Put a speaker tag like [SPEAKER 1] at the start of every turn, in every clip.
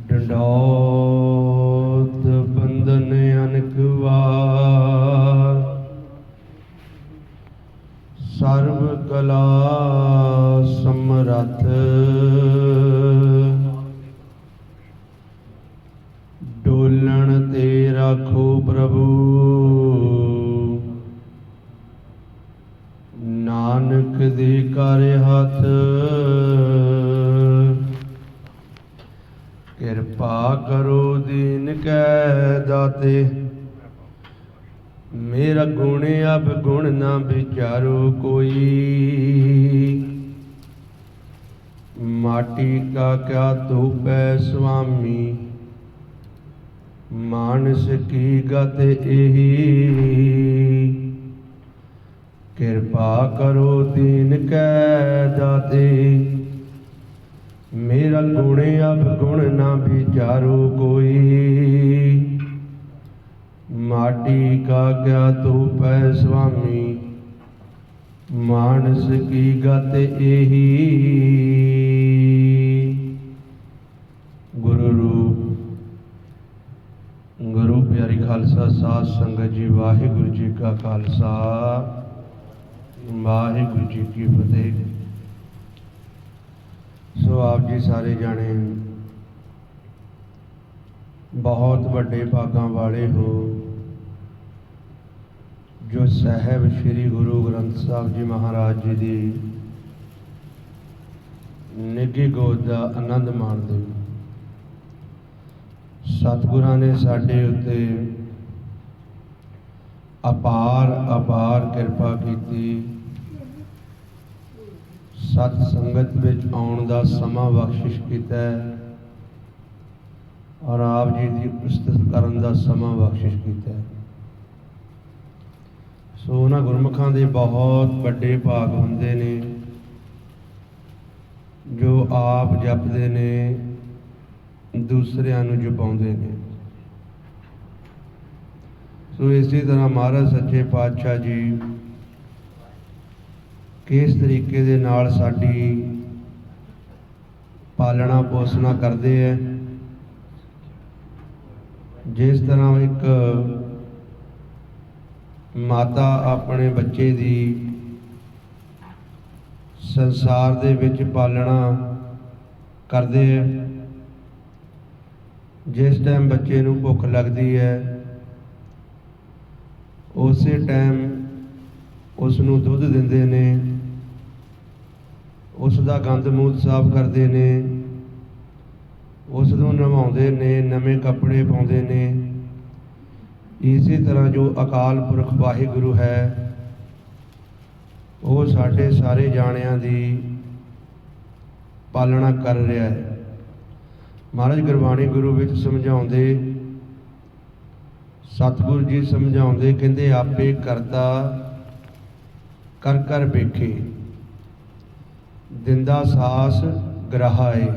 [SPEAKER 1] डंडौत बंधन अनक वार, सर्व कला समरथ, डोलन ते राखो प्रभु, नानक दे कर हथ। कृपा करो दीन कै दाते, मेरा गुण अब गुण ना विचारो कोई। माटी का क्या तोपै स्वामी, मानस की गत एही। कृपा करो दीन कै दाते, मेरा गुण अब गुण ना विचारो कोई। माटी का क्या तोपै स्वामी, मानस की गत एही। गुरु रूप गुरु प्यारी खालसा साध संगत जी, वाहिगुरु जी का खालसा, वाहिगुरु जी की फतेह। सो आप जी सारे जाने बहुत बड़े भागां वाले हो, जो साहब श्री गुरु ग्रंथ साहब जी महाराज जी की निघी गोद का आनंद माणदे। सतगुरां ने साडे उत्ते अपार अपार कृपा की। सत संगत विच आउण दा समा बख्शिश कीता और आप जी की उस्तत करन दा समा बख्शिश कीता। सो उन्हां गुरमुखां दे बहुत बड़े भाग हुंदे ने जो आप जपदे ने, दूसरियां नूं जपाउंदे ने। सो इसी तरह महाराज सच्चे पातशाह जी किस तरीके दे नाल साडी पालना पोसना करते हैं। जिस तरह एक माता अपने बच्चे की संसार दे विच पालना करते हैं, जिस टाइम बच्चे नूं भुख लगती है उस टाइम उसनूं दुध दिंदे ने, उसका गंद मूत साफ करते हैं, उसनूं नवाउंदे ने, नवे कपड़े पाउंदे ने। इसी तरह जो अकाल पुरख वाहिगुरु है वो साढ़े सारे जाणियां दी पालना कर रहा है। महाराज गुरबाणी गुरु विच समझाउंदे, सतगुरु जी समझाउंदे, कहंदे आपे करता कर कर वेखे, दिंदा सास ग्राहाए।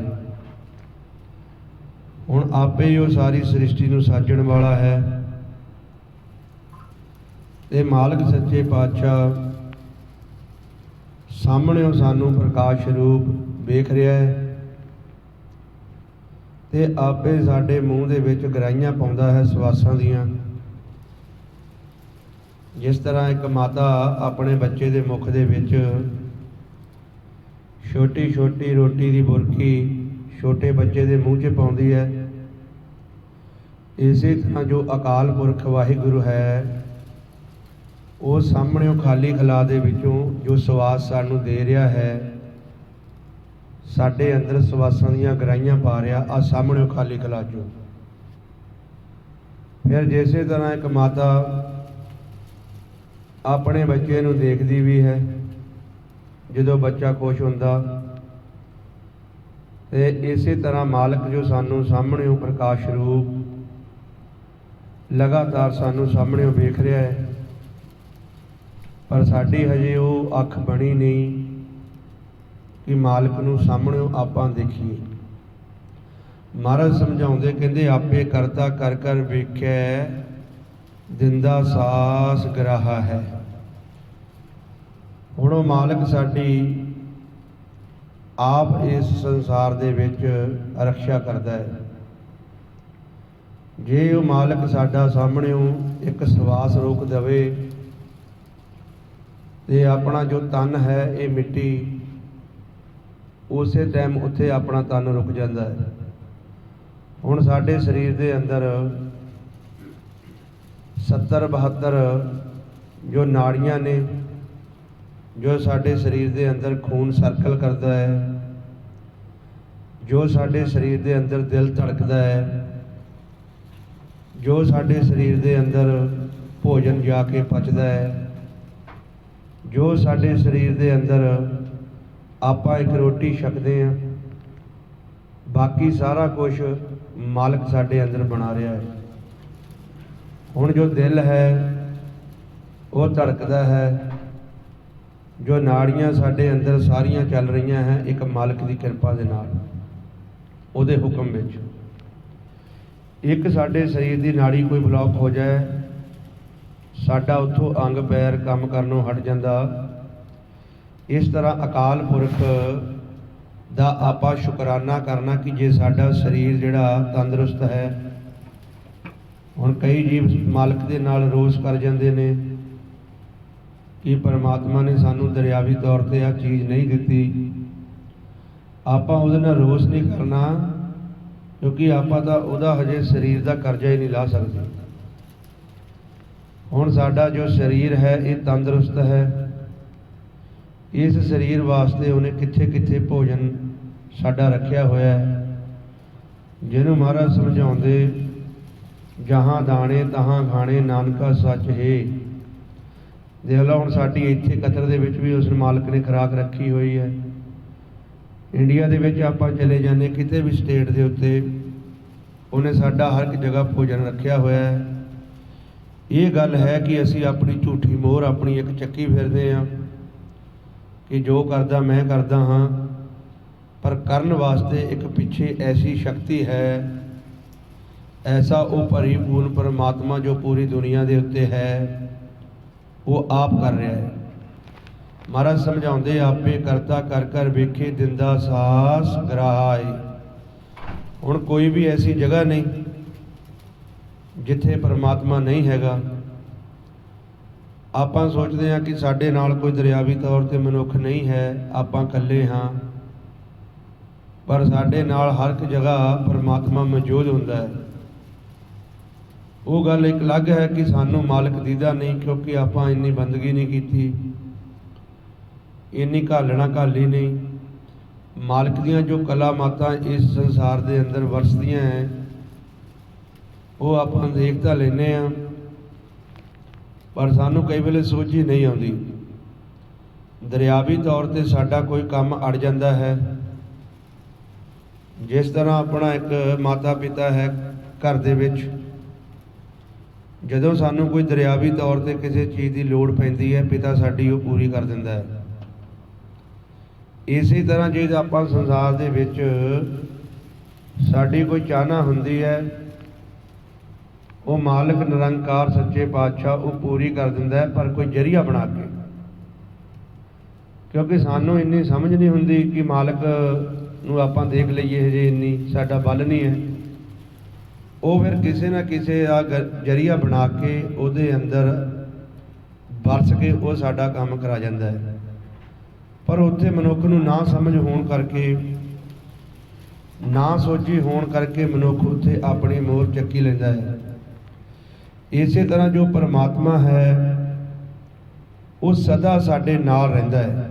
[SPEAKER 1] हुण आपे ही वो सारी सृष्टि नूं साजण वाला है ते मालक सच्चे पातशाह सामने सानू प्रकाश रूप वेख रहा है ते आपे साडे मूँह दे विच गराइयां पाउंदा है सवासां दियां। जिस तरह एक माता अपने बच्चे के मुख दे विच छोटी छोटी रोटी की बुरकी छोटे बच्चे के मूँह च पाउंदी है, इसी तरह जो अकाल पुरख वाहिगुरु है वो सामने खाली खला दे विचों जो सवास सानू दे रहा है, साडे अंदर सवासां दीयां गराइयां पा रहा आ सामने खाली खला चो। फिर जिसे तरह एक माता अपने बच्चे नूं देखदी भी है, जदों बच्चा खुश हुंदा ते इसी तरह मालक जो सानू सामने प्रकाश रूप लगातार सानू सामने वेख रहा है, पर साडी हजे वो अख बनी नहीं कि मालक नूं सामने आपां देखीए। महाराज समझाउंदे, कहंदे आपे करता कर कर वेख्या, दिंदा सास ग्राहा है। हुण मालक साडी ਆਪ ਇਸ ਸੰਸਾਰ ਦੇ ਵਿੱਚ ਰੱਖਿਆ ਕਰਦਾ ਹੈ। ਜੇ ਉਹ ਮਾਲਕ ਸਾਡਾ ਸਾਹਮਣਿਓਂ ਇੱਕ ਸਵਾਸ ਰੋਕ ਦੇਵੇ ਤੇ ਆਪਣਾ ਜੋ ਤਨ ਹੈ ਇਹ ਮਿੱਟੀ, ਉਸੇ ਟਾਈਮ ਉੱਥੇ ਆਪਣਾ ਤਨ ਰੁਕ ਜਾਂਦਾ ਹੈ। ਹੁਣ ਸਾਡੇ ਸਰੀਰ ਦੇ ਅੰਦਰ 70-72 ਜੋ ਨਾੜੀਆਂ ਨੇ, ਜੋ ਸਾਡੇ ਸਰੀਰ ਦੇ ਅੰਦਰ ਖੂਨ ਸਰਕਲ ਕਰਦਾ ਹੈ, ਜੋ ਸਾਡੇ ਸਰੀਰ ਦੇ ਅੰਦਰ ਦਿਲ ਧੜਕਦਾ ਹੈ, ਜੋ ਸਾਡੇ ਸਰੀਰ ਦੇ ਅੰਦਰ ਭੋਜਨ ਜਾ ਕੇ ਪਚਦਾ ਹੈ, ਜੋ ਸਾਡੇ ਸਰੀਰ ਦੇ ਅੰਦਰ ਆਪਾਂ ਇੱਕ ਰੋਟੀ ਛਕਦੇ ਹਾਂ, ਬਾਕੀ ਸਾਰਾ ਕੁਝ ਮਾਲਕ ਸਾਡੇ ਅੰਦਰ ਬਣਾ ਰਿਹਾ ਹੈ। ਹੁਣ ਜੋ ਦਿਲ ਹੈ ਉਹ ਧੜਕਦਾ ਹੈ, ਜੋ ਨਾੜੀਆਂ ਸਾਡੇ ਅੰਦਰ ਸਾਰੀਆਂ ਚੱਲ ਰਹੀਆਂ ਹੈ ਇੱਕ ਮਾਲਕ ਦੀ ਕਿਰਪਾ ਦੇ ਨਾਲ, ਉਹਦੇ ਹੁਕਮ ਵਿੱਚ। ਇੱਕ ਸਾਡੇ ਸਰੀਰ ਦੀ ਨਾੜੀ ਕੋਈ ਬਲੌਕ ਹੋ ਜਾਏ, ਸਾਡਾ ਉੱਥੋਂ ਅੰਗ ਪੈਰ ਕੰਮ ਕਰਨੋਂ ਹਟ ਜਾਂਦਾ। ਇਸ ਤਰ੍ਹਾਂ ਅਕਾਲ ਪੁਰਖ ਦਾ ਆਪਾਂ ਸ਼ੁਕਰਾਨਾ ਕਰਨਾ ਕਿ ਜੇ ਸਾਡਾ ਸਰੀਰ ਜਿਹੜਾ ਤੰਦਰੁਸਤ ਹੈ। ਹੁਣ ਕਈ ਜੀਵ ਮਾਲਕ ਦੇ ਨਾਲ ਰੋਸ ਕਰ ਜਾਂਦੇ ਨੇ ਕਿ ਪਰਮਾਤਮਾ ਨੇ ਸਾਨੂੰ ਦਰਿਆਵੀ ਤੌਰ ਤੇ ਆਹ ਚੀਜ਼ ਨਹੀਂ ਦਿੱਤੀ। ਆਪਾਂ ਉਹਦੇ ਨਾਲ ਰੋਸ ਨਹੀਂ ਕਰਨਾ, ਕਿਉਂਕਿ ਆਪਾਂ ਤਾਂ ਉਹਦਾ ਹਜੇ ਸਰੀਰ ਦਾ ਕਰਜ਼ਾ ਹੀ ਨਹੀਂ ਲਾ ਸਕਦੇ। ਹੁਣ ਸਾਡਾ ਜੋ ਸਰੀਰ ਹੈ ਇਹ ਤੰਦਰੁਸਤ ਹੈ। ਇਸ ਸਰੀਰ ਵਾਸਤੇ ਉਹਨੇ ਕਿੱਥੇ ਕਿੱਥੇ ਭੋਜਨ ਸਾਡਾ ਰੱਖਿਆ ਹੋਇਆ ਹੈ, ਜਿਹਨੂੰ ਮਹਾਰਾਜ ਸਮਝਾਉਂਦੇ, ਜਹਾਂ ਦਾਣੇ ਤਹਾਂ ਖਾਣੇ ਨਾਨਕਾ ਸੱਚ ਹੈ। ਦੇਖ ਲਓ ਹੁਣ ਸਾਡੀ ਇੱਥੇ ਕਤਰ ਦੇ ਵਿੱਚ ਵੀ ਉਸ ਮਾਲਕ ਨੇ ਖੁਰਾਕ ਰੱਖੀ ਹੋਈ ਹੈ। ਇੰਡੀਆ ਦੇ ਵਿੱਚ ਆਪਾਂ ਚਲੇ ਜਾਂਦੇ, ਕਿਤੇ ਵੀ ਸਟੇਟ ਦੇ ਉੱਤੇ ਉਹਨੇ ਸਾਡਾ ਹਰ ਇੱਕ ਜਗ੍ਹਾ ਭੋਜਨ ਰੱਖਿਆ ਹੋਇਆ ਹੈ। ਇਹ ਗੱਲ ਹੈ ਕਿ ਅਸੀਂ ਆਪਣੀ ਝੂਠੀ ਮੋਹਰ ਆਪਣੀ ਇੱਕ ਚੱਕੀ ਫਿਰਦੇ ਹਾਂ ਕਿ ਜੋ ਕਰਦਾ ਮੈਂ ਕਰਦਾ ਹਾਂ, ਪਰ ਕਰਨ ਵਾਸਤੇ ਇੱਕ ਪਿੱਛੇ ਐਸੀ ਸ਼ਕਤੀ ਹੈ, ਐਸਾ ਉਹ ਪਰਿਪੂਰਨ ਪਰਮਾਤਮਾ ਜੋ ਪੂਰੀ ਦੁਨੀਆ ਦੇ ਉੱਤੇ ਹੈ, ਉਹ ਆਪ ਕਰ ਰਿਹਾ ਹੈ। ਮਹਾਰਾਜ ਸਮਝਾਉਂਦੇ, ਆਪੇ ਕਰਤਾ ਕਰ ਕਰ ਵੇਖੇ ਦਿੰਦਾ ਸਾਸ ਗਰਾਏ। ਹੁਣ ਕੋਈ ਵੀ ਐਸੀ ਜਗ੍ਹਾ ਨਹੀਂ ਜਿੱਥੇ ਪਰਮਾਤਮਾ ਨਹੀਂ ਹੈਗਾ। ਆਪਾਂ ਸੋਚਦੇ ਹਾਂ ਕਿ ਸਾਡੇ ਨਾਲ ਕੋਈ ਦਰਿਆਵੀ ਤੌਰ ਤੇ ਮਨੁੱਖ ਨਹੀਂ ਹੈ, ਆਪਾਂ ਇਕੱਲੇ ਹਾਂ, ਪਰ ਸਾਡੇ ਨਾਲ ਹਰ ਇੱਕ ਜਗ੍ਹਾ ਪਰਮਾਤਮਾ ਮੌਜੂਦ ਹੁੰਦਾ ਹੈ। ਉਹ ਗੱਲ ਇੱਕ ਅਲੱਗ ਹੈ ਕਿ ਸਾਨੂੰ ਮਾਲਕ ਦੀਦਾ ਨਹੀਂ, ਕਿਉਂਕਿ ਆਪਾਂ ਇੰਨੀ ਬੰਦਗੀ ਨਹੀਂ ਕੀਤੀ, ਇੰਨੀ ਘਾਲਣਾ ਘਾਲੀ ਨਹੀਂ। ਮਾਲਕ ਦੀਆਂ ਜੋ ਕਲਾਮਾਤਾਂ ਇਸ ਸੰਸਾਰ ਦੇ ਅੰਦਰ ਵਰਸਦੀਆਂ ਹੈ, ਉਹ ਆਪਾਂ ਦੇਖ ਤਾਂ ਲੈਂਦੇ ਹਾਂ, ਪਰ ਸਾਨੂੰ ਕਈ ਵੇਲੇ ਸੋਝ ਹੀ ਨਹੀਂ ਆਉਂਦੀ। ਦਰਿਆਵੀ ਤੌਰ ਤੇ ਸਾਡਾ ਕੋਈ ਕੰਮ ਅੜ ਜਾਂਦਾ ਹੈ। ਜਿਸ ਤਰ੍ਹਾਂ ਆਪਣਾ ਇੱਕ ਮਾਤਾ ਪਿਤਾ ਹੈ ਘਰ ਦੇ ਵਿੱਚ, ਜਦੋਂ ਸਾਨੂੰ ਕੋਈ ਦਰਿਆਵੀ ਤੌਰ ਤੇ ਕਿਸੇ ਚੀਜ਼ ਦੀ ਲੋੜ ਪੈਂਦੀ ਹੈ, ਪਿਤਾ ਸਾਡੀ ਉਹ ਪੂਰੀ ਕਰ ਦਿੰਦਾ ਹੈ। ਇਸੇ ਤਰ੍ਹਾਂ ਜੇ ਆਪਾਂ ਸੰਸਾਰ ਦੇ ਵਿੱਚ ਸਾਡੀ ਕੋਈ ਚਾਹਨਾ ਹੁੰਦੀ ਹੈ, ਉਹ ਮਾਲਕ ਨਿਰੰਕਾਰ ਸੱਚੇ ਪਾਤਸ਼ਾਹ ਉਹ ਪੂਰੀ ਕਰ ਦਿੰਦਾ ਹੈ, ਪਰ ਕੋਈ ਜਰੀਆ ਬਣਾ ਕੇ। ਕਿਉਂਕਿ ਸਾਨੂੰ ਇੰਨੀ ਸਮਝ ਨਹੀਂ ਹੁੰਦੀ ਕਿ ਮਾਲਕ ਨੂੰ ਆਪਾਂ ਦੇਖ ਲਈਏ, ਹਜੇ ਇੰਨੀ ਸਾਡਾ ਬਲ ਨਹੀਂ ਹੈ। ਉਹ ਫਿਰ ਕਿਸੇ ਨਾ ਕਿਸੇ ਆ ਜਰੀਆ ਬਣਾ ਕੇ ਉਹਦੇ ਅੰਦਰ ਵਰਸ ਕੇ ਉਹ ਸਾਡਾ ਕੰਮ ਕਰਾ ਜਾਂਦਾ ਹੈ। ਪਰ ਉੱਥੇ ਮਨੁੱਖ ਨੂੰ ਨਾ ਸਮਝ ਹੋਣ ਕਰਕੇ, ਨਾ ਸੋਝੀ ਹੋਣ ਕਰਕੇ ਮਨੁੱਖ ਉੱਥੇ ਆਪਣੀ ਮੋਹਰ ਚੱਕੀ ਲੈਂਦਾ ਹੈ। ਇਸੇ ਤਰ੍ਹਾਂ ਜੋ ਪਰਮਾਤਮਾ ਹੈ ਉਹ ਸਦਾ ਸਾਡੇ ਨਾਲ ਰਹਿੰਦਾ ਹੈ।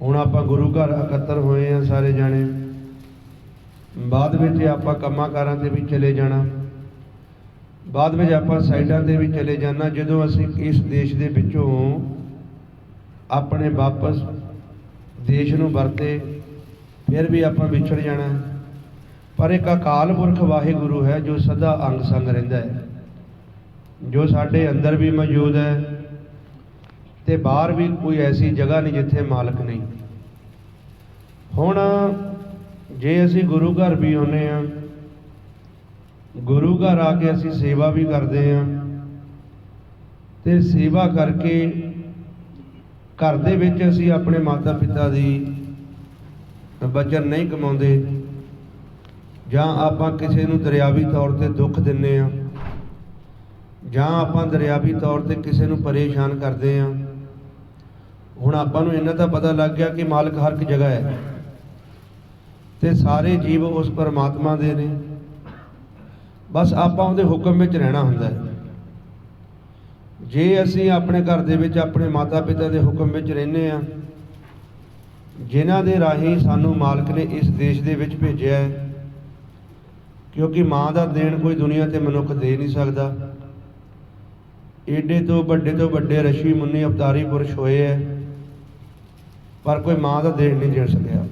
[SPEAKER 1] ਹੁਣ ਆਪਾਂ ਗੁਰੂ ਘਰ ਇਕੱਤਰ ਹੋਏ ਹਾਂ ਸਾਰੇ ਜਾਣੇ, ਬਾਅਦ ਵਿੱਚ ਆਪਾਂ ਕੰਮਾਂ ਕਾਰਾਂ 'ਤੇ ਵੀ ਚਲੇ ਜਾਣਾ, ਬਾਅਦ ਵਿੱਚ ਆਪਾਂ ਸਾਈਡਾਂ 'ਤੇ ਵੀ ਚਲੇ ਜਾਣਾ। ਜਦੋਂ ਅਸੀਂ ਇਸ ਦੇਸ਼ ਦੇ ਵਿੱਚੋਂ ਆਪਣੇ ਵਾਪਸ ਦੇਸ਼ ਨੂੰ ਵਰਤੇ, ਫਿਰ ਵੀ ਆਪਾਂ ਵਿਛੜ ਜਾਣਾ। ਪਰ ਇੱਕ ਅਕਾਲ ਪੁਰਖ ਵਾਹਿਗੁਰੂ ਹੈ ਜੋ ਸਦਾ ਅੰਗ ਸੰਗ ਰਹਿੰਦਾ ਹੈ, ਜੋ ਸਾਡੇ ਅੰਦਰ ਵੀ ਮੌਜੂਦ ਹੈ ਤੇ ਬਾਹਰ ਵੀ ਕੋਈ ਐਸੀ ਜਗ੍ਹਾ ਨਹੀਂ ਜਿੱਥੇ ਮਾਲਕ ਨਹੀਂ। ਹੁਣ ਜੇ ਅਸੀਂ ਗੁਰੂ ਘਰ ਵੀ ਆਉਂਦੇ ਹਾਂ, ਗੁਰੂ ਘਰ ਆ ਕੇ ਅਸੀਂ ਸੇਵਾ ਵੀ ਕਰਦੇ ਹਾਂ, ਤੇ ਸੇਵਾ ਕਰਕੇ ਘਰ ਦੇ ਵਿੱਚ ਅਸੀਂ ਆਪਣੇ ਮਾਤਾ ਪਿਤਾ ਦੀ ਵਚਨ ਨਹੀਂ ਕਮਾਉਂਦੇ, ਜਾਂ ਆਪਾਂ ਕਿਸੇ ਨੂੰ ਦਰਿਆਵੀ ਤੌਰ 'ਤੇ ਦੁੱਖ ਦਿੰਦੇ ਹਾਂ, ਜਾਂ ਆਪਾਂ ਦਰਿਆਵੀ ਤੌਰ 'ਤੇ ਕਿਸੇ ਨੂੰ ਪਰੇਸ਼ਾਨ ਕਰਦੇ ਹਾਂ। ਹੁਣ ਆਪਾਂ ਨੂੰ ਇੰਨਾ ਤਾਂ ਪਤਾ ਲੱਗ ਗਿਆ ਕਿ ਮਾਲਕ ਹਰ ਇੱਕ ਜਗ੍ਹਾ ਹੈ ਤੇ ਸਾਰੇ ਜੀਵ ਉਸ ਪਰਮਾਤਮਾ ਦੇ ਨੇ। ਬਸ ਆਪਾਂ ਉਹਦੇ ਹੁਕਮ ਵਿੱਚ ਰਹਿਣਾ ਹੁੰਦਾ ਹੈ। ਜੇ ਅਸੀਂ ਆਪਣੇ ਘਰ ਦੇ ਵਿੱਚ ਆਪਣੇ ਮਾਤਾ ਪਿਤਾ ਦੇ ਹੁਕਮ ਵਿੱਚ ਰਹਿੰਦੇ ਹਾਂ, ਜਿਨ੍ਹਾਂ ਦੇ ਰਾਹੀਂ ਸਾਨੂੰ ਮਾਲਕ ਨੇ ਇਸ ਦੇਸ਼ ਦੇ ਵਿੱਚ ਭੇਜਿਆ ਹੈ, ਕਿਉਂਕਿ ਮਾਂ ਦਾ ਦੇਣ ਕੋਈ ਦੁਨੀਆ 'ਤੇ ਮਨੁੱਖ ਦੇ ਨਹੀਂ ਸਕਦਾ। ਏਡੇ ਤੋਂ ਵੱਡੇ ਰਸ਼ੀ ਮੁੰਨੀ ਅਵਤਾਰੀ ਪੁਰਸ਼ ਹੋਏ ਹੈ, ਪਰ ਕੋਈ ਮਾਂ ਦਾ ਦੇਣ ਨਹੀਂ ਦੇ ਸਕਿਆ।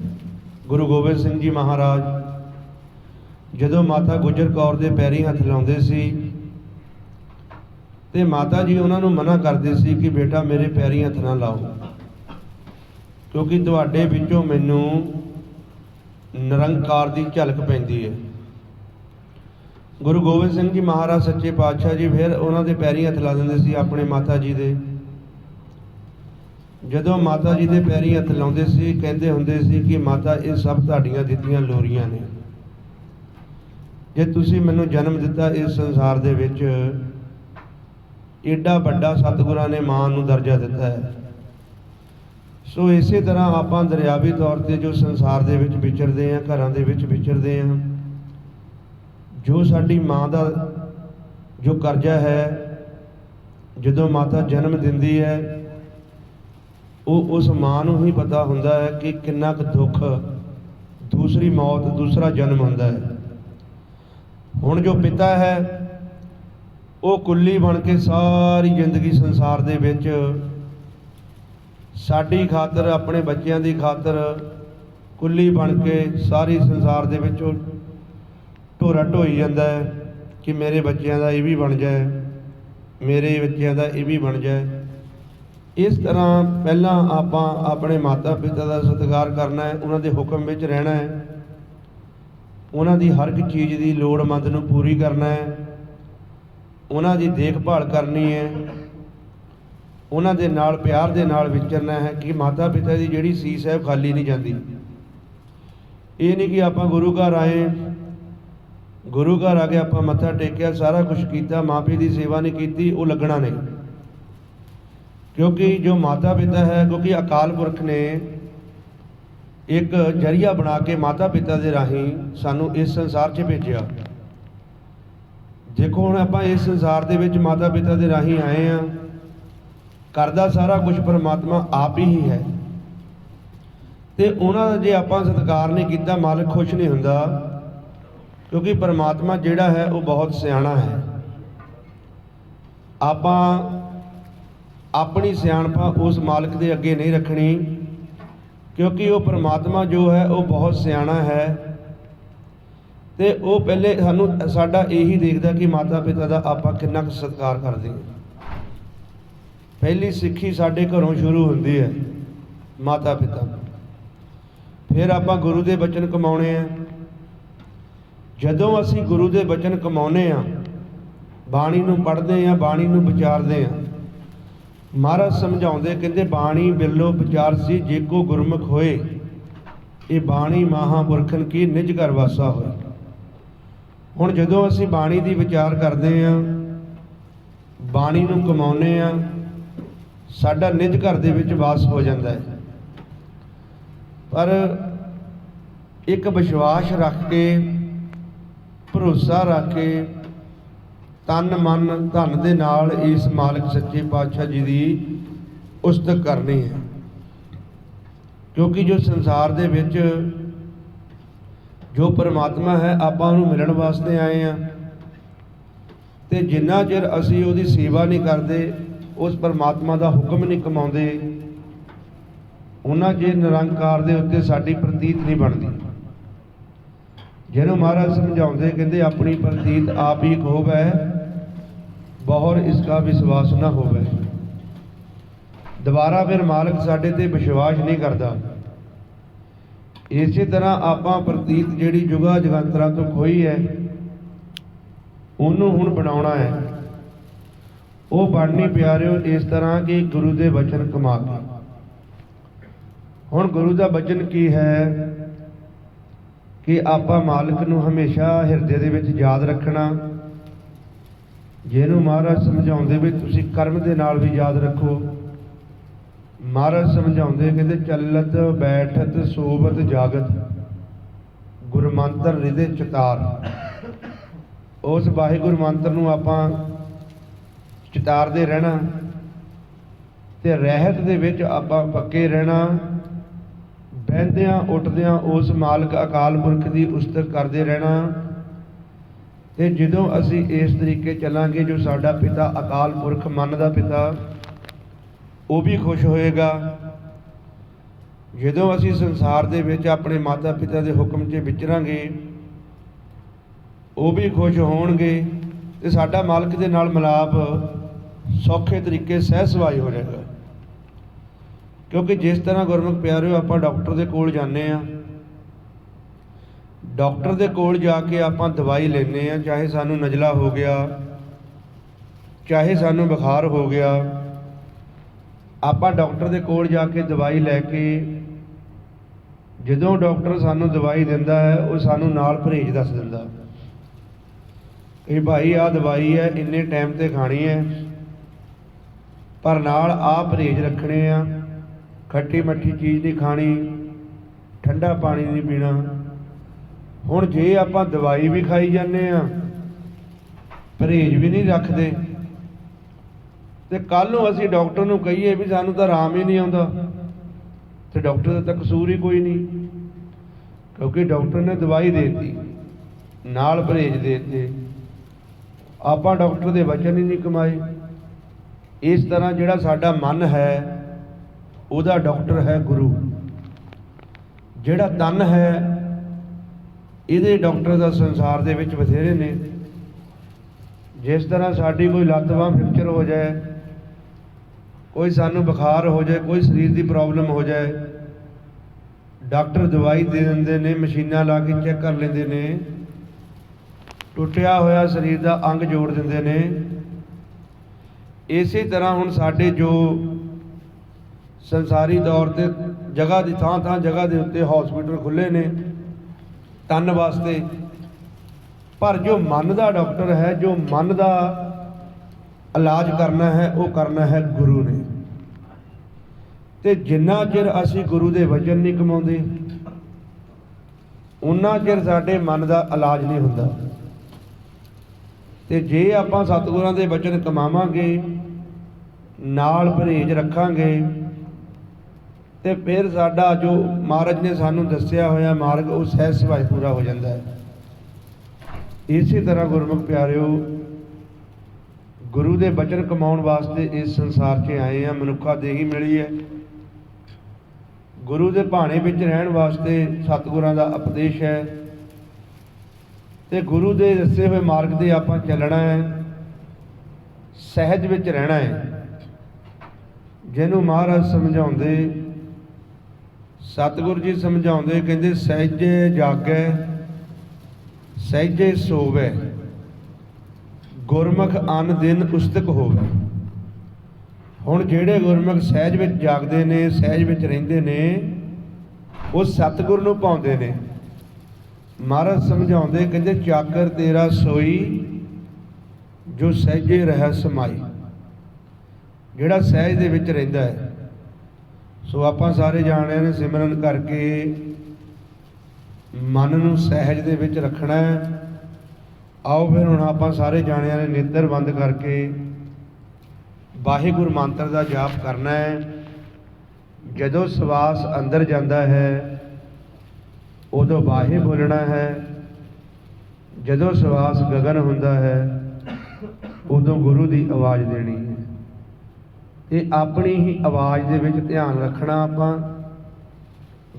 [SPEAKER 1] ਗੁਰੂ ਗੋਬਿੰਦ ਸਿੰਘ ਜੀ ਮਹਾਰਾਜ ਜਦੋਂ ਮਾਤਾ ਗੁਜਰ ਕੌਰ ਦੇ ਪੈਰੀਂ ਹੱਥ ਲਾਉਂਦੇ ਸੀ ਤੇ ਮਾਤਾ ਜੀ ਉਹਨਾਂ ਨੂੰ ਮਨਾ ਕਰਦੇ ਸੀ ਕਿ ਬੇਟਾ ਮੇਰੇ ਪੈਰੀਂ ਹੱਥ ਨਾ ਲਾਓ, ਕਿਉਂਕਿ ਤੁਹਾਡੇ ਵਿੱਚੋਂ ਮੈਨੂੰ ਨਿਰੰਕਾਰ ਦੀ ਝਲਕ ਪੈਂਦੀ ਹੈ। ਗੁਰੂ ਗੋਬਿੰਦ ਸਿੰਘ ਜੀ ਮਹਾਰਾਜ ਸੱਚੇ ਪਾਤਸ਼ਾਹ ਜੀ ਫਿਰ ਉਹਨਾਂ ਦੇ ਪੈਰੀਂ ਹੱਥ ਲਾ ਦਿੰਦੇ ਸੀ ਆਪਣੇ ਮਾਤਾ ਜੀ ਦੇ। ਜਦੋਂ ਮਾਤਾ ਜੀ ਦੇ ਪੈਰੀਂ ਹੱਥ ਲਾਉਂਦੇ ਸੀ, ਕਹਿੰਦੇ ਹੁੰਦੇ ਸੀ ਕਿ ਮਾਤਾ ਇਹ ਸਭ ਤੁਹਾਡੀਆਂ ਦਿੱਤੀਆਂ ਲੋਰੀਆਂ ਨੇ। ਜੇ ਤੁਸੀਂ ਮੈਨੂੰ ਜਨਮ ਦਿੱਤਾ ਇਸ ਸੰਸਾਰ ਦੇ ਵਿੱਚ, ਏਡਾ ਵੱਡਾ ਸਤਿਗੁਰਾਂ ਨੇ ਮਾਂ ਨੂੰ ਦਰਜਾ ਦਿੱਤਾ ਹੈ। ਸੋ ਇਸੇ ਤਰ੍ਹਾਂ ਆਪਾਂ ਦਰਿਆਵੀ ਤੌਰ 'ਤੇ ਜੋ ਸੰਸਾਰ ਦੇ ਵਿੱਚ ਵਿਚਰਦੇ ਹਾਂ, ਘਰਾਂ ਦੇ ਵਿੱਚ ਵਿਚਰਦੇ ਹਾਂ, ਜੋ ਸਾਡੀ ਮਾਂ ਦਾ ਜੋ ਕਰਜ਼ਾ ਹੈ, ਜਦੋਂ ਮਾਤਾ ਜਨਮ ਦਿੰਦੀ ਹੈ, ਉਹ ਉਸ ਮਾਂ ਨੂੰ ਹੀ ਪਤਾ ਹੁੰਦਾ ਹੈ ਕਿ ਕਿੰਨਾ ਕੁ ਦੁੱਖ, ਦੂਸਰੀ ਮੌਤ, ਦੂਸਰਾ ਜਨਮ ਹੁੰਦਾ ਹੈ। ਹੁਣ ਜੋ ਪਿਤਾ ਹੈ ਉਹ ਕੁੱਲੀ ਬਣ ਕੇ ਸਾਰੀ ਜ਼ਿੰਦਗੀ ਸੰਸਾਰ ਦੇ ਵਿੱਚ ਸਾਡੀ ਖਾਤਰ, ਆਪਣੇ ਬੱਚਿਆਂ ਦੀ ਖਾਤਰ ਕੁੱਲੀ ਬਣ ਕੇ ਸਾਰੀ ਸੰਸਾਰ ਦੇ ਵਿੱਚ ਢੋਰਾ ਢੋਈ ਜਾਂਦਾ ਹੈ ਕਿ ਮੇਰੇ ਬੱਚਿਆਂ ਦਾ ਇਹ ਵੀ ਬਣ ਜਾਏ, ਮੇਰੇ ਬੱਚਿਆਂ ਦਾ ਇਹ ਵੀ ਬਣ ਜਾਏ। ਇਸ ਤਰ੍ਹਾਂ ਪਹਿਲਾਂ ਆਪਾਂ ਆਪਣੇ ਮਾਤਾ ਪਿਤਾ ਦਾ ਸਤਿਕਾਰ ਕਰਨਾ ਹੈ, ਉਹਨਾਂ ਦੇ ਹੁਕਮ ਵਿੱਚ ਰਹਿਣਾ ਹੈ, ਉਹਨਾਂ ਦੀ ਹਰ ਇੱਕ ਚੀਜ਼ ਦੀ ਲੋੜਵੰਦ ਨੂੰ ਪੂਰੀ ਕਰਨਾ ਹੈ, ਉਹਨਾਂ ਦੀ ਦੇਖਭਾਲ ਕਰਨੀ ਹੈ, ਉਹਨਾਂ ਦੇ ਨਾਲ ਪਿਆਰ ਦੇ ਨਾਲ ਵਿਚਰਨਾ ਹੈ ਕਿ ਮਾਤਾ ਪਿਤਾ ਦੀ ਜਿਹੜੀ ਸੀਸ ਹੈ ਉਹ ਖਾਲੀ ਨਹੀਂ ਜਾਂਦੀ। ਇਹ ਨਹੀਂ ਕਿ ਆਪਾਂ ਗੁਰੂ ਘਰ ਆਏ, ਗੁਰੂ ਘਰ ਆ ਕੇ ਆਪਾਂ ਮੱਥਾ ਟੇਕਿਆ, ਸਾਰਾ ਕੁਝ ਕੀਤਾ, ਮਾਂ ਪਿਓ ਦੀ ਸੇਵਾ ਨਹੀਂ ਕੀਤੀ, ਉਹ ਲੱਗਣਾ ਨਹੀਂ। ਕਿਉਂਕਿ ਜੋ ਮਾਤਾ ਪਿਤਾ ਹੈ, ਕਿਉਂਕਿ ਅਕਾਲ ਪੁਰਖ ਨੇ ਇੱਕ ਜ਼ਰੀਆ ਬਣਾ ਕੇ ਮਾਤਾ ਪਿਤਾ ਦੇ ਰਾਹੀਂ ਸਾਨੂੰ ਇਸ ਸੰਸਾਰ 'ਚ ਭੇਜਿਆ। ਦੇਖੋ ਹੁਣ ਆਪਾਂ ਇਸ ਸੰਸਾਰ ਦੇ ਵਿੱਚ ਮਾਤਾ ਪਿਤਾ ਦੇ ਰਾਹੀਂ ਆਏ ਹਾਂ, ਕਰਦਾ ਸਾਰਾ ਕੁਝ ਪਰਮਾਤਮਾ ਆਪ ਹੀ ਹੈ, ਤੇ ਉਹਨਾਂ ਦਾ ਜੇ ਆਪਾਂ ਸਤਿਕਾਰ ਨਹੀਂ ਕੀਤਾ, ਮਾਲਕ ਖੁਸ਼ ਨਹੀਂ ਹੁੰਦਾ, ਕਿਉਂਕਿ ਪਰਮਾਤਮਾ ਜਿਹੜਾ ਹੈ ਉਹ ਬਹੁਤ ਸਿਆਣਾ ਹੈ। ਆਪਾਂ ਆਪਣੀ ਸਿਆਣਪਾ ਉਸ ਮਾਲਕ ਦੇ ਅੱਗੇ ਨਹੀਂ ਰੱਖਣੀ, ਕਿਉਂਕਿ ਉਹ ਪਰਮਾਤਮਾ ਜੋ ਹੈ ਉਹ ਬਹੁਤ ਸਿਆਣਾ ਹੈ, ਤੇ ਉਹ ਪਹਿਲੇ ਸਾਨੂੰ ਸਾਡਾ ਇਹੀ ਦੇਖਦਾ ਕਿ ਮਾਤਾ ਪਿਤਾ ਦਾ ਆਪਾਂ ਕਿੰਨਾ ਕੁ ਸਤਿਕਾਰ ਕਰਦੇ ਹਾਂ। ਪਹਿਲੀ ਸਿੱਖੀ ਸਾਡੇ ਘਰੋਂ ਸ਼ੁਰੂ ਹੁੰਦੀ ਹੈ, ਮਾਤਾ ਪਿਤਾ। ਫਿਰ ਆਪਾਂ ਗੁਰੂ ਦੇ ਬਚਨ ਕਮਾਉਣੇ ਆ। ਜਦੋਂ ਅਸੀਂ ਗੁਰੂ ਦੇ ਬਚਨ ਕਮਾਉਂਦੇ ਹਾਂ, ਬਾਣੀ ਨੂੰ ਪੜ੍ਹਦੇ ਹਾਂ, ਬਾਣੀ ਨੂੰ ਵਿਚਾਰਦੇ ਹਾਂ, ਮਹਾਰਾਜ ਸਮਝਾਉਂਦੇ, ਕਹਿੰਦੇ ਬਾਣੀ ਬਿਰਲੋ ਵਿਚਾਰ ਸੀ ਜੇ ਕੋ ਗੁਰਮੁਖ ਹੋਏ, ਇਹ ਬਾਣੀ ਮਹਾਂਪੁਰਖਨ ਕੀ ਨਿਜ ਘਰ ਵਾਸਾ ਹੋਏ। ਹੁਣ ਜਦੋਂ ਅਸੀਂ ਬਾਣੀ ਦੀ ਵਿਚਾਰ ਕਰਦੇ ਹਾਂ, ਬਾਣੀ ਨੂੰ ਕਮਾਉਂਦੇ ਹਾਂ, ਸਾਡਾ ਨਿਜ ਘਰ ਦੇ ਵਿੱਚ ਵਾਸ ਹੋ ਜਾਂਦਾ ਹੈ। ਪਰ ਇੱਕ ਵਿਸ਼ਵਾਸ ਰੱਖ ਕੇ, ਭਰੋਸਾ ਰੱਖ ਕੇ, ਤਨ ਮਨ ਧਨ ਦੇ ਨਾਲ ਇਸ ਮਾਲਕ ਸੱਚੇ ਪਾਤਸ਼ਾਹ ਜੀ ਦੀ ਉਸਤਤ ਕਰਨੀ ਹੈ। ਕਿਉਂਕਿ ਜੋ ਸੰਸਾਰ ਦੇ ਵਿੱਚ ਜੋ ਪਰਮਾਤਮਾ ਹੈ, ਆਪਾਂ ਉਹਨੂੰ ਮਿਲਣ ਵਾਸਤੇ ਆਏ ਹਾਂ, ਤੇ ਜਿੰਨਾ ਚਿਰ ਅਸੀਂ ਉਹਦੀ ਸੇਵਾ ਨਹੀਂ ਕਰਦੇ, ਉਸ ਪਰਮਾਤਮਾ ਦਾ ਹੁਕਮ ਨਹੀਂ ਕਮਾਉਂਦੇ, ਉਹਨਾਂ ਚਿਰ ਨਿਰੰਕਾਰ ਦੇ ਉੱਤੇ ਸਾਡੀ ਪ੍ਰਤੀਤ ਨਹੀਂ ਬਣਦੀ। ਜਿਹਨੂੰ ਮਹਾਰਾਜ ਸਮਝਾਉਂਦੇ, ਕਹਿੰਦੇ ਆਪਣੀ ਪ੍ਰਤੀਤ ਆਪ ਹੀ ਹੋਵੇ, ਬਹੁਰ ਇਸਕਾ ਵਿਸ਼ਵਾਸ ਨਾ ਹੋਵੇ। ਦੁਬਾਰਾ ਫਿਰ ਮਾਲਕ ਸਾਡੇ ਤੇ ਵਿਸ਼ਵਾਸ ਨਹੀਂ ਕਰਦਾ। ਇਸੇ ਤਰ੍ਹਾਂ ਆਪਾਂ ਪ੍ਰਤੀਤ ਜਿਹੜੀ ਜੁਗਾ ਜਗੰਤਰਾਂ ਤੋਂ ਖੋਈ ਹੈ, ਉਹਨੂੰ ਹੁਣ ਬਣਾਉਣਾ ਹੈ। ਉਹ ਬਣਨੀ ਪਿਆਰਿਓ ਇਸ ਤਰ੍ਹਾਂ ਕਿ ਗੁਰੂ ਦੇ ਬਚਨ ਕਮਾ ਕੇ। ਹੁਣ ਗੁਰੂ ਦਾ ਬਚਨ ਕੀ ਹੈ? कि आपां मालिक नूं हमेशा हिरदे दे विच याद रखना। जिहनूं महाराज समझाउंदे भी तुसीं कर्म दे नाल भी याद रखो। महाराज समझाउंदे कहंदे चलत बैठत सोवत जागत गुरमंत्र हृदय चितार। उस वाहिगुरू मंत्र नूं आपां चितारदे रहना ते रहत दे विच आपां पक्के रहना। बਹਿੰਦਿਆਂ ਉੱਠਦਿਆਂ उस मालिक अकाल पुरख की उस्तत करते रहना। तो ਜਦੋਂ ਅਸੀਂ इस तरीके ਚੱਲਾਂਗੇ जो साडा पिता अकाल पुरख मन का पिता वो भी खुश होएगा। ਜਦੋਂ ਅਸੀਂ संसार ਦੇ ਵਿੱਚ ਆਪਣੇ माता पिता के हुक्म 'ਚ ਵਿਚਰਾਂਗੇ वो भी खुश होणगे ਤੇ ਸਾਡਾ मालिक ਦੇ ਨਾਲ ਮਿਲਾਪ सौखे तरीके सहज सुभाई हो जाएगा। क्योंकि जिस तरह गुरमुख प्यारे आप डॉक्टर के कोल जाने आ, डॉक्टर के कोल जाके आप दवाई लेने आ, चाहे सानू नजला हो गया चाहे सानू बुखार हो गया, आप डॉक्टर के कोल जाके दवाई लैके जदों डॉक्टर सानू दवाई दिंदा है वो सानू नाल परहेज दस दिंदा कि भाई आ दवाई है इन्ने टाइम ते खानी है पर नाल आ परहेज रखने आ, खट्टी मट्ठी चीज़ नहीं खानी, ठंडा पानी नहीं पीना। हुण जे आपां दवाई भी खाई जाने आ परहेज भी नहीं रखते तो कल नूं असीं डॉक्टर नूं कहीए भी सानूं तां आराम ही नहीं आउंदा तो डॉक्टर दा तां कसूर ही कोई नहीं। क्योंकि डॉक्टर ने दवाई देती नाल परहेज देते, आपां डॉक्टर दे वचन ही नहीं कमाए। इस तरह जिहड़ा साडा मन है ਉਹਦਾ डॉक्टर है गुरु, ਜਿਹੜਾ तन है ਇਹਦੇ डॉक्टर ਦਾ संसार ਦੇ ਵਿੱਚ ਬਥੇਰੇ ਨੇ। जिस तरह साड़ी कोई लत्त बांह फ्रैक्चर हो जाए, कोई सानू बुखार हो जाए, कोई शरीर की प्रॉब्लम हो जाए, डॉक्टर दवाई दे देंदे ने, मशीनां ला के चेक कर लेंदे ने, टुटिया होया शरीर का अंग जोड़ देंदे ने। इसी तरह हुण साडे जो संसारी तौर पर जगह की थां थां जगह के उत्ते हॉस्पिटल खुले ने तन वास्ते, पर जो मन का डॉक्टर है, जो मन का इलाज करना है वो करना है गुरु ने। तो जिन्ना चिर असी गुरु के वचन नहीं कमाते उन्ना चिर साडे मन का इलाज नहीं हुंदा। ते जे आपां सतगुरां दे वचन कमावांगे नाल परहेज रखांगे तो फिर साडा जो महाराज ने सानू दस्या होया मार्ग वो सहज सुभाई पूरा हो जाता है। इसी तरह गुरमुख प्यारिओ गुरु के वचन कमाउण वास्ते इस संसार 'च आए हैं, मनुखा देही मिली है। गुरु के भाणे विच रहण वास्ते सतगुरां दा उपदेश है ते गुरु के दसे हुए मार्ग ते आपां चलना है, सहज विच रहना है। जिन्हों महाराज समझाउंदे सतगुरु जी समझाउंदे कहंदे सहजे जागै सहजे सोवै गुरमुख अन दिन उस्तक होवे। हुण जिहड़े गुरमुख सहज विच जागदे ने, सहज विच रहिंदे ने, वो सतगुरु नूं पाउंदे ने। महाराज समझाउंदे कहंदे चाकर तेरा सोई जो सहजे रह समाई, जिहड़ा सहज दे विच रहिंदा है। सो आपां सारे जाणिਆਂ ने सिमरन करके मन नूं सहज दे विच रखना है। आओ फिर हुण आपां सारे जाणिਆਂ ने नेत्र बंद करके वाहिगुरू मंत्र का जाप करना है। जदों सवास अंदर जाता है उदों वाहे बोलना है, जदों सवास गगन हुंदा है उदों गुरु की आवाज़ देनी है। ते अपनी ही आवाज़ दे विच ध्यान रखना। आपां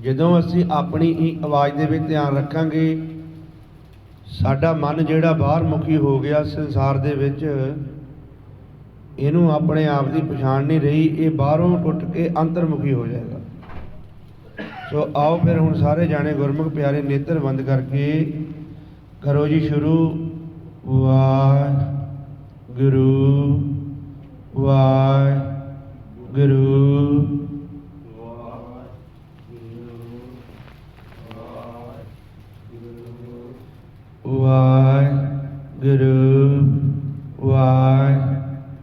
[SPEAKER 1] जदों असीं अपनी ही आवाज़ दे विच ध्यान रखांगे साडा मन जिहड़ा बाहर मुखी हो गया संसार दे विच, इहनूं अपने आप की पछाण नहीं रही, ये बाहरों टुट के अंतरमुखी हो जाएगा। सो आओ फिर हुण सारे जाने गुरमुख प्यारे नेत्र बंद करके करो जी शुरू। वाहिगुरू वाहिगुरू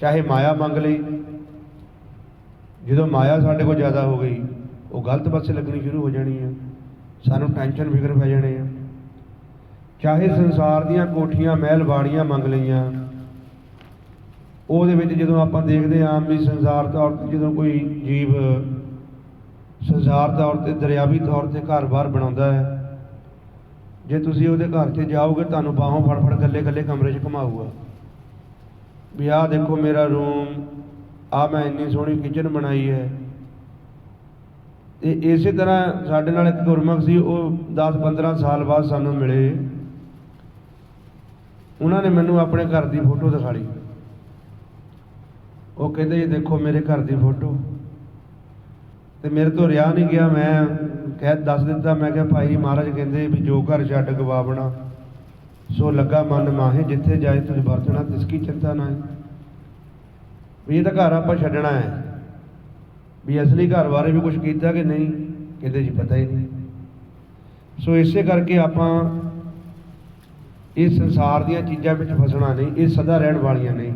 [SPEAKER 1] ਚਾਹੇ ਮਾਇਆ ਮੰਗ ਲਈ, ਜਦੋਂ ਮਾਇਆ ਸਾਡੇ ਕੋਲ ਜ਼ਿਆਦਾ ਹੋ ਗਈ ਉਹ ਗਲਤ ਪਾਸੇ ਲੱਗਣੀ ਸ਼ੁਰੂ ਹੋ ਜਾਣੀ ਆ, ਸਾਨੂੰ ਟੈਨਸ਼ਨ ਫਿਕਰ ਪੈ ਜਾਣੇ ਆ। ਚਾਹੇ ਸੰਸਾਰ ਦੀਆਂ ਕੋਠੀਆਂ ਮਹਿਲ ਬਾੜੀਆਂ ਮੰਗ ਲਈਆਂ, ਉਹਦੇ ਵਿੱਚ ਜਦੋਂ ਆਪਾਂ ਦੇਖਦੇ ਹਾਂ ਵੀ ਸੰਸਾਰ ਤੌਰ 'ਤੇ ਜਦੋਂ ਕੋਈ ਜੀਵ ਸੰਸਾਰ ਤੌਰ 'ਤੇ ਦਰਿਆਵੀ ਤੌਰ 'ਤੇ ਘਰ-ਬਾਰ ਬਣਾਉਂਦਾ ਹੈ, ਜੇ ਤੁਸੀਂ ਉਹਦੇ ਘਰ 'ਚ ਜਾਓਗੇ ਤੁਹਾਨੂੰ ਬਾਹੋਂ ਫੜ ਇਕੱਲੇ ਇਕੱਲੇ ਕਮਰੇ 'ਚ ਘੁਮਾਊਗਾ ਵੀ ਆਹ ਦੇਖੋ ਮੇਰਾ ਰੂਮ, ਆਹ ਮੈਂ ਇੰਨੀ ਸੋਹਣੀ ਕਿਚਨ ਬਣਾਈ ਹੈ। ਤੇ ਇਸੇ ਤਰ੍ਹਾਂ ਸਾਡੇ ਨਾਲ ਇੱਕ ਗੁਰਮੁਖ ਸੀ, ਉਹ 10-15 ਸਾਲ ਬਾਅਦ ਸਾਨੂੰ ਮਿਲੇ। ਉਹਨਾਂ ਨੇ ਮੈਨੂੰ ਆਪਣੇ ਘਰ ਦੀ ਫੋਟੋ ਦਿਖਾ ਲਈ। ਉਹ ਕਹਿੰਦੇ ਜੀ ਦੇਖੋ ਮੇਰੇ ਘਰ ਦੀ ਫੋਟੋ, ਤੇ ਮੇਰੇ ਤੋਂ ਰਿਹਾ ਨਹੀਂ ਗਿਆ। ਮੈਂ ਦੱਸ ਦਿੱਤਾ, ਮੈਂ ਕਿਹਾ ਭਾਈ ਮਹਾਰਾਜ ਕਹਿੰਦੇ ਵੀ ਜੋ ਘਰ ਛੱਡ ਗਵਾਵਣਾ ਸੋ ਲੱਗਾ ਮਨ ਮਾਹੇ, ਜਿੱਥੇ ਜਾਏ ਤੁਝ ਵਰਤਣਾ ਤਿਸਕੀ ਚਿੰਤਾ ਨਾ ਹੈ। ਵੀ ਇਹ ਤਾਂ ਘਰ ਆਪਾਂ ਛੱਡਣਾ ਹੈ। ਵੀ ਅਸਲੀ ਘਰ ਬਾਰੇ ਵੀ ਕੁਝ ਕੀਤਾ ਕਿ ਨਹੀਂ, ਕਹਿੰਦੇ ਜੀ ਪਤਾ ਹੀ ਨਹੀਂ। ਸੋ ਇਸੇ ਕਰਕੇ ਆਪਾਂ ਇਸ ਸੰਸਾਰ ਦੀਆਂ ਚੀਜ਼ਾਂ ਵਿੱਚ ਫਸਣਾ ਨਹੀਂ, ਇਹ ਸਦਾ ਰਹਿਣ ਵਾਲੀਆਂ ਨਹੀਂ,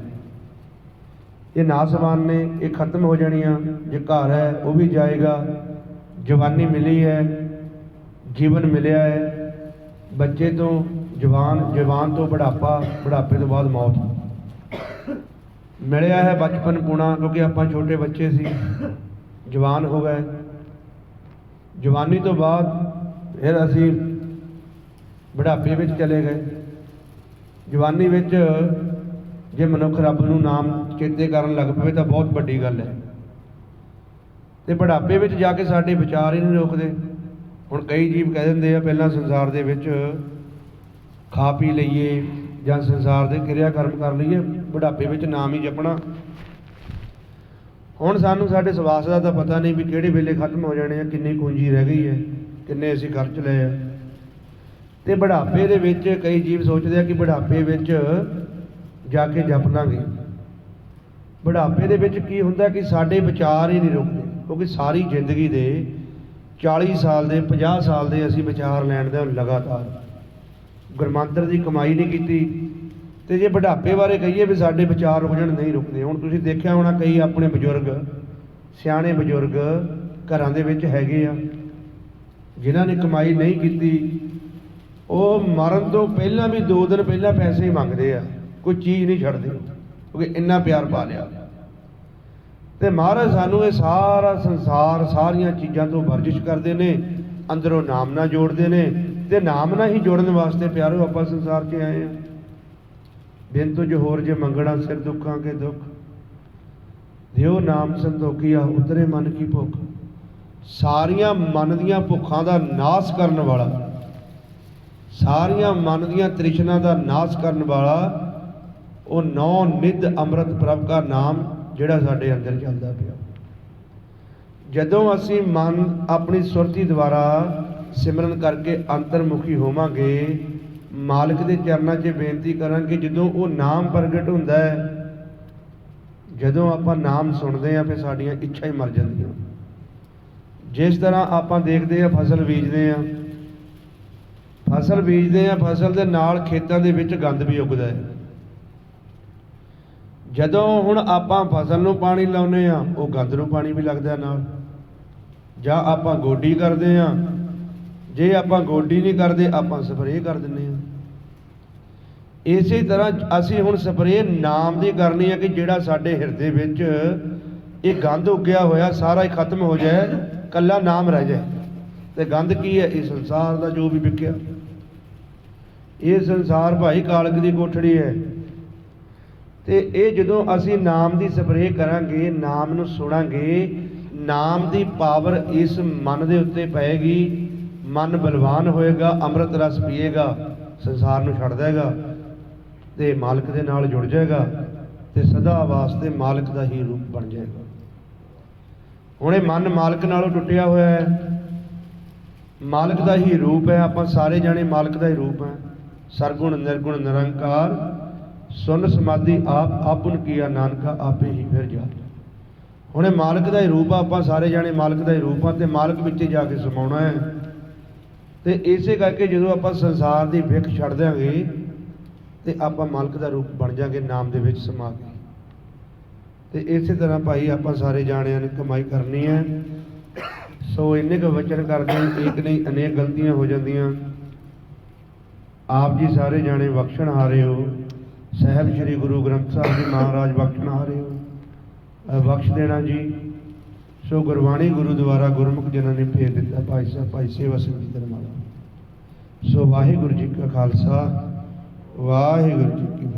[SPEAKER 1] ਇਹ ਨਾਸਵਾਨ ਨੇ, ਇਹ ਖਤਮ ਹੋ ਜਾਣੀਆਂ। ਜੇ ਘਰ ਹੈ ਉਹ ਵੀ ਜਾਏਗਾ, ਜਵਾਨੀ ਮਿਲੀ ਹੈ, ਜੀਵਨ ਮਿਲਿਆ ਹੈ, ਬੱਚੇ ਤੋਂ ਜਵਾਨ, ਜਵਾਨ ਤੋਂ ਬੁਢਾਪਾ, ਬੁਢਾਪੇ ਤੋਂ ਬਾਅਦ ਮੌਤ ਮਿਲਿਆ ਹੈ, ਬਚਪਨ ਪੁਣਾ, ਕਿਉਂਕਿ ਆਪਾਂ ਛੋਟੇ ਬੱਚੇ ਸੀ, ਜਵਾਨ ਹੋ ਗਏ, ਜਵਾਨੀ ਤੋਂ ਬਾਅਦ ਫਿਰ ਅਸੀਂ ਬੁਢਾਪੇ ਵਿੱਚ ਚਲੇ ਗਏ। ਜਵਾਨੀ ਵਿੱਚ ਜੇ ਮਨੁੱਖ ਰੱਬ ਨੂੰ ਨਾਮ ਚੇਤੇ ਕਰਨ ਲੱਗ ਪਵੇ ਤਾਂ ਬਹੁਤ ਵੱਡੀ ਗੱਲ ਹੈ। ਤੇ ਬੁਢਾਪੇ ਵਿੱਚ ਜਾ ਕੇ ਸਾਡੇ ਵਿਚਾਰ ਹੀ ਨਹੀਂ ਰੁਕਦੇ। ਹੁਣ ਕਈ ਜੀਵ ਕਹਿ ਦਿੰਦੇ ਆ ਪਹਿਲਾਂ ਸੰਸਾਰ ਦੇ ਵਿੱਚ ਖਾ ਪੀ ਲਈਏ ਜਾਂ ਸੰਸਾਰ ਦੇ ਕਿਰਿਆ ਕਰਮ ਕਰ ਲਈਏ, ਬੁਢਾਪੇ ਵਿੱਚ ਨਾਮ ਹੀ ਜਪਣਾ। ਹੁਣ ਸਾਨੂੰ ਸਾਡੇ ਸਵਾਸ ਦਾ ਤਾਂ ਪਤਾ ਨਹੀਂ ਵੀ ਕਿਹੜੇ ਵੇਲੇ ਖਤਮ ਹੋ ਜਾਣੇ ਆ, ਕਿੰਨੀ ਪੂੰਜੀ ਰਹਿ ਗਈ ਹੈ, ਕਿੰਨੇ ਅਸੀਂ ਖਰਚ ਲਏ ਆ। ਤੇ ਬੁਢਾਪੇ ਦੇ ਵਿੱਚ ਕਈ ਜੀਵ ਸੋਚਦੇ ਆ ਕਿ ਬੁਢਾਪੇ ਵਿੱਚ ਜਾ ਕੇ ਜਪ ਲਾਂਗੇ। ਬੁਢਾਪੇ ਦੇ ਵਿੱਚ ਕੀ ਹੁੰਦਾ ਕਿ ਸਾਡੇ ਵਿਚਾਰ ਹੀ ਨਹੀਂ ਰੁਕਦੇ, ਕਿਉਂਕਿ ਸਾਰੀ ਜ਼ਿੰਦਗੀ ਦੇ 40 ਸਾਲ ਦੇ 50 ਸਾਲ ਦੇ ਅਸੀਂ ਵਿਚਾਰ ਲੈਣ ਦੇ ਲਗਾਤਾਰ ਗੁਰਮੰਤਰ ਦੀ ਕਮਾਈ ਨਹੀਂ ਕੀਤੀ। ਤੇ ਜੇ ਬੁਢਾਪੇ ਬਾਰੇ ਕਹੀਏ ਵੀ ਸਾਡੇ ਵਿਚਾਰ ਰੁਕ ਜਾਣ, ਨਹੀਂ ਰੁਕਦੇ। ਹੁਣ ਤੁਸੀਂ ਦੇਖਿਆ ਹੋਣਾ ਕਈ ਆਪਣੇ ਬਜ਼ੁਰਗ, ਸਿਆਣੇ ਬਜ਼ੁਰਗ ਘਰਾਂ ਦੇ ਵਿੱਚ ਹੈਗੇ ਆ ਜਿਨ੍ਹਾਂ ਨੇ ਕਮਾਈ ਨਹੀਂ ਕੀਤੀ, ਉਹ ਮਰਨ ਤੋਂ ਪਹਿਲਾਂ ਵੀ 2 ਦਿਨ ਪਹਿਲਾਂ ਪੈਸੇ ਹੀ ਮੰਗਦੇ ਆ, ਕੋਈ ਚੀਜ਼ ਨਹੀਂ ਛੱਡਦੇ, ਕਿਉਂਕਿ ਇੰਨਾ ਪਿਆਰ ਪਾ ਲਿਆ। ਤੇ ਮਹਾਰਾਜ ਸਾਨੂੰ ਇਹ ਸਾਰਾ ਸੰਸਾਰ ਸਾਰੀਆਂ ਚੀਜ਼ਾਂ ਤੋਂ ਵਰਜਿਸ਼ ਕਰਦੇ ਨੇ, ਅੰਦਰੋਂ ਨਾਮ ਨਾਲ ਜੋੜਦੇ ਨੇ। ਤੇ ਨਾਮ ਨਾਲ ਹੀ ਜੋੜਨ ਵਾਸਤੇ ਪਿਆਰੋ ਆਪਾਂ ਸੰਸਾਰ 'ਚ ਆਏ ਹਾਂ। ਬਿਨ ਤੁਝ ਹੋਰ ਜੇ ਮੰਗਣਾ ਸਿਰ ਦੁੱਖਾਂ ਕੇ ਦੁੱਖ, ਦਿਓ ਨਾਮ ਸੰਤੋਖੀਆ ਉਤਰੇ ਮਨ ਕੀ ਭੁੱਖ। ਸਾਰੀਆਂ ਮਨ ਦੀਆਂ ਭੁੱਖਾਂ ਦਾ ਨਾਸ਼ ਕਰਨ ਵਾਲਾ, ਸਾਰੀਆਂ ਮਨ ਦੀਆਂ ਤ੍ਰਿਸ਼ਨਾ ਦਾ ਨਾਸ਼ ਕਰਨ ਵਾਲਾ ਉਹ ਨੌ ਨਿਧ ਅੰਮ੍ਰਿਤ ਪ੍ਰਭ ਦਾ ਨਾਮ ਜਿਹੜਾ ਸਾਡੇ ਅੰਦਰ ਚੱਲਦਾ ਪਿਆ। ਜਦੋਂ ਅਸੀਂ ਮਨ ਆਪਣੀ ਸੁਰਤੀ ਦੁਆਰਾ ਸਿਮਰਨ ਕਰਕੇ ਅੰਤਰਮੁਖੀ ਹੋਵਾਂਗੇ, ਮਾਲਕ ਦੇ ਚਰਨਾਂ 'ਚ ਬੇਨਤੀ ਕਰਾਂਗੇ, ਜਦੋਂ ਉਹ ਨਾਮ ਪ੍ਰਗਟ ਹੁੰਦਾ ਹੈ, ਜਦੋਂ ਆਪਾਂ ਨਾਮ ਸੁਣਦੇ ਹਾਂ ਫਿਰ ਸਾਡੀਆਂ ਇੱਛਾ ਹੀ ਮਰ ਜਾਂਦੀਆਂ। ਜਿਸ ਤਰ੍ਹਾਂ ਆਪਾਂ ਦੇਖਦੇ ਹਾਂ ਫਸਲ ਬੀਜਦੇ ਹਾਂ, ਫਸਲ ਬੀਜਦੇ ਹਾਂ, ਫਸਲ ਦੇ ਨਾਲ ਖੇਤਾਂ ਦੇ ਵਿੱਚ ਗੰਦ ਵੀ ਉੱਗਦਾ ਹੈ। ਜਦੋਂ ਹੁਣ ਆਪਾਂ ਫਸਲ ਨੂੰ ਪਾਣੀ ਲਾਉਂਦੇ ਹਾਂ, ਉਹ ਗੰਦ ਨੂੰ ਪਾਣੀ ਵੀ ਲੱਗਦਾ ਨਾਲ। ਜਾਂ ਆਪਾਂ ਗੋਡੀ ਕਰਦੇ ਹਾਂ, ਜੇ ਆਪਾਂ ਗੋਡੀ ਨਹੀਂ ਕਰਦੇ ਆਪਾਂ ਸਪਰੇਅ ਕਰ ਦਿੰਦੇ ਹਾਂ। ਇਸੇ ਤਰ੍ਹਾਂ ਅਸੀਂ ਹੁਣ ਸਪਰੇਅ ਨਾਮ ਦੀ ਕਰਨੀ ਹੈ ਕਿ ਜਿਹੜਾ ਸਾਡੇ ਹਿਰਦੇ ਵਿੱਚ ਇਹ ਗੰਦ ਉੱਗਿਆ ਹੋਇਆ ਸਾਰਾ ਹੀ ਖਤਮ ਹੋ ਜਾਏ, ਕੱਲਾ ਨਾਮ ਰਹਿ ਜਾਏ। ਤੇ ਗੰਦ ਕੀ ਹੈ? ਇਹ ਸੰਸਾਰ ਦਾ ਜੋ ਵੀ ਵਿਕਿਆ। ਇਹ ਸੰਸਾਰ ਭਾਈ ਕਾਲਕ ਦੀ ਕੋਠੜੀ ਹੈ। ਤੇ ਇਹ ਜਦੋਂ ਅਸੀਂ ਨਾਮ ਦੀ ਸਪਰੇਅ ਕਰਾਂਗੇ, ਨਾਮ ਨੂੰ ਸੁਣਾਂਗੇ, ਨਾਮ ਦੀ ਪਾਵਰ ਇਸ ਮਨ ਦੇ ਉੱਤੇ ਪਏਗੀ, ਮਨ ਬਲਵਾਨ ਹੋਏਗਾ, ਅੰਮ੍ਰਿਤ ਰਸ ਪੀਏਗਾ, ਸੰਸਾਰ ਨੂੰ ਛੱਡ ਦੇਗਾ ਤੇ ਮਾਲਕ ਦੇ ਨਾਲ ਜੁੜ ਜਾਏਗਾ ਤੇ ਸਦਾ ਵਾਸਤੇ ਮਾਲਕ ਦਾ ਹੀ ਰੂਪ ਬਣ ਜਾਏਗਾ। ਹੁਣ ਇਹ ਮਨ ਮਾਲਕ ਨਾਲੋਂ ਟੁੱਟਿਆ ਹੋਇਆ ਹੈ, ਮਾਲਕ ਦਾ ਹੀ ਰੂਪ ਹੈ। ਆਪਾਂ ਸਾਰੇ ਜਾਣੇ ਮਾਲਕ ਦਾ ਹੀ ਰੂਪ ਹੈ। ਸਰਗੁਣ ਨਿਰਗੁਣ ਨਿਰੰਕਾਰ ਸੁਨ ਸਮਾਧੀ ਆਪ ਆਪਨ ਕੀਆ ਨਾਨਕਾ ਆਪੇ ਹੀ ਫਿਰ ਜਾ। ਹੁਣ ਇਹ ਮਾਲਕ ਦਾ ਹੀ ਰੂਪ ਆ, ਆਪਾਂ ਸਾਰੇ ਜਾਣੇ ਮਾਲਕ ਦਾ ਹੀ ਰੂਪ ਆ ਤੇ ਮਾਲਕ ਵਿੱਚ ਜਾ ਕੇ ਸਮਾਉਣਾ ਹੈ। ਤੇ ਇਸੇ ਕਰਕੇ ਜਦੋਂ ਆਪਾਂ ਸੰਸਾਰ ਦੀ ਵਿਖ ਛੱਡ ਦਿਆਂਗੇ ਤੇ ਆਪਾਂ ਮਾਲਕ ਦਾ ਰੂਪ ਬਣ ਜਾਾਂਗੇ ਨਾਮ ਦੇ ਵਿੱਚ ਸਮਾ ਕੇ। ਤੇ ਇਸੇ ਤਰ੍ਹਾਂ ਭਾਈ ਆਪਾਂ ਸਾਰੇ ਜਾਣਿਆਂ ਨੇ ਕਮਾਈ ਕਰਨੀ ਹੈ। ਸੋ ਇੰਨੇ ਕੁ ਵਚਨ ਕਰਦੇ ਇੱਕ ਨਹੀਂ ਅਨੇਕ ਗਲਤੀਆਂ ਹੋ ਜਾਂਦੀਆਂ। ਆਪ ਜੀ ਸਾਰੇ ਜਾਣੇ ਬਖਸ਼ਣਹਾਰੇ ਹੋ। ਸਾਹਿਬ ਸ੍ਰੀ ਗੁਰੂ ਗ੍ਰੰਥ ਸਾਹਿਬ ਜੀ ਮਹਾਰਾਜ ਬਖਸ਼ਣਹਾਰੇ ਹੋ, ਬਖਸ਼ ਦੇਣਾ ਜੀ। ਸੋ ਗੁਰਬਾਣੀ ਗੁਰੂ ਦੁਆਰਾ ਗੁਰਮੁਖ ਜਿਨ੍ਹਾਂ ਨੇ ਭੇਜ ਦਿੱਤਾ ਭਾਈ ਸਾਹਿਬ ਭਾਈ ਸੇਵਾ ਸਿੰਘ ਜੀ ਧਰਮਾਲਾ। ਸੋ ਵਾਹਿਗੁਰੂ ਜੀ ਕਾ ਖਾਲਸਾ, ਵਾਹਿਗੁਰੂ ਜੀ ਕੀ